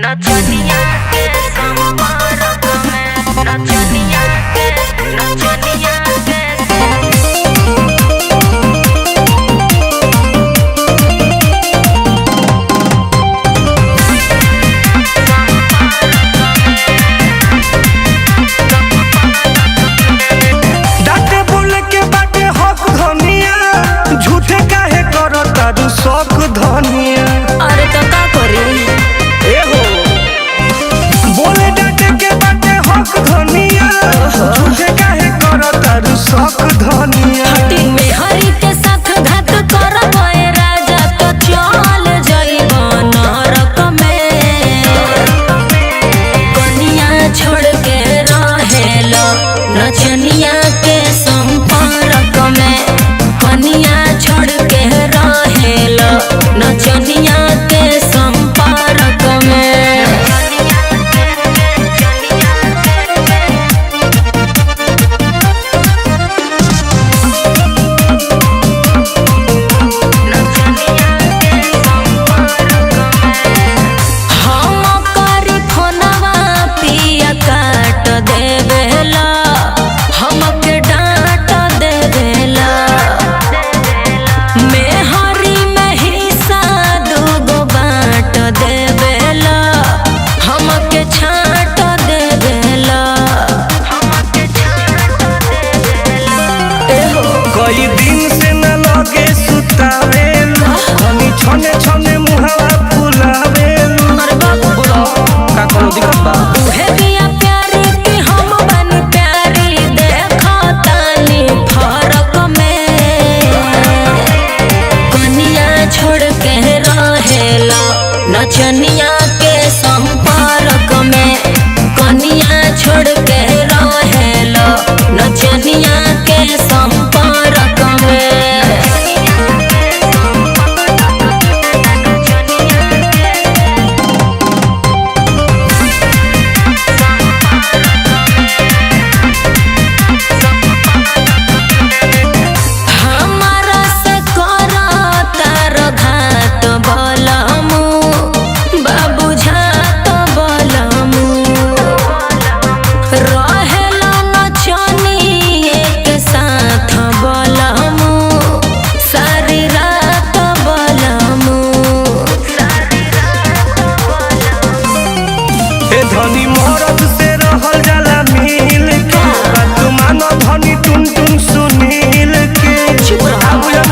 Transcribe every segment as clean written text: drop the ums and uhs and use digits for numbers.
नचनिया के संपर्क में नचनिया के डाटे बोले के बाटे हक धनिया, झूठे काहे करो तारू शौक धनिया। अरे तो का करी बोले डाटे के बाटे हक धनिया, झूठे काहे करो तारू शौक धनिया। हटी में हरी के साथ घात करब ए राजा तो चल जइब नरक में। कनिया छोड़ के रहेल नचनिया के संपर्क में, कनिया छोड़ के रहेल नचनिया के संपर्क में। कई दिन से न लगे सुतावेलू, हनी छने छने मुहावा फुलावेलू। का कोनो दिक्कत बा? उहे बिया प्यारी कि हम बनी प्यारी, देखो तानी फरक में। कनिया छोड़ के रहेला नचनिया के संपर्क में, कनिया छोड़ के रहेला नचनिया के संपर्क में। हमारा से करतार घात बलमु, बाबू झात बलमु। रहेल नचनिए के साथ बलमु, सारी रात बलमु। ए धनी मरद से रहल जाला मिल के, बात मानो धनी टुन टुन सुनील के। आबू जा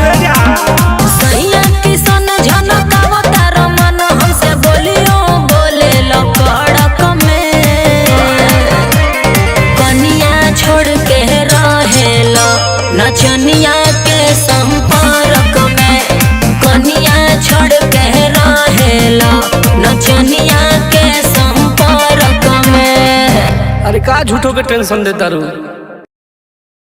सैया किसन झनकावतार मन, हमसे बोलियो बोले लो कड़क में। कनिया छोड़ के रहेल नचनिया के संपर्क में, कनिया छोड़ के रहेल नचनिया के संपर्क में। अरे का झूठो के टेंशन देता रू।